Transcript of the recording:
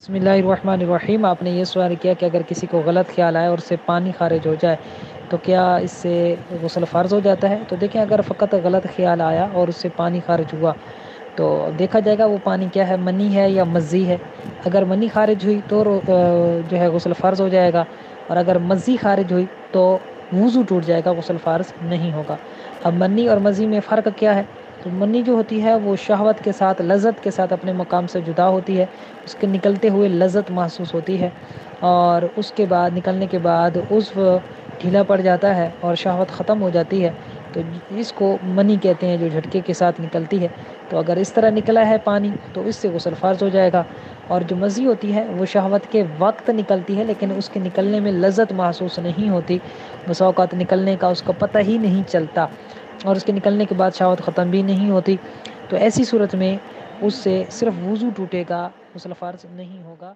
बसमिल्लाहिर्रहमानिर्रहीम। आपने ये सवाल किया कि अगर किसी को गलत ख्याल आए और उससे पानी खारिज हो जाए तो क्या इससे गुस्ल फ़र्ज़ हो जाता है? तो देखें, अगर फ़कत गलत ख्याल आया और उससे पानी खारिज हुआ तो देखा जाएगा वो पानी क्या है, मनी है या मज़ी है। अगर मनी खारिज हुई तो जो है गुस्ल फ़र्ज़ हो जाएगा, और अगर मज़ी खारिज हुई तो वुज़ू टूट जाएगा, गुस्ल फ़र्ज़ नहीं होगा। अब मनी और मज़ी में फ़र्क क्या है? तो मनी जो होती है वो शहवत के साथ, लज़्ज़त के साथ अपने मकाम से जुदा होती है, उसके निकलते हुए लज़्ज़त महसूस होती है, और उसके बाद निकलने के बाद उज़्व ढीला पड़ जाता है और शहवत ख़त्म हो जाती है। तो इसको मनी कहते हैं, जो झटके के साथ निकलती है। तो अगर इस तरह निकला है पानी तो इससे गुस्ल फ़र्ज़ हो जाएगा। और जो मज़ी होती है वो शहवत के वक्त निकलती है, लेकिन उसके निकलने में लज़्ज़त महसूस नहीं होती, बसा औक़ात निकलने का उसका पता ही नहीं चलता, और उसके निकलने के बाद शहवत ख़त्म भी नहीं होती। तो ऐसी सूरत में उससे सिर्फ़ वुज़ू टूटेगा, गुस्ल फ़र्ज़ नहीं होगा।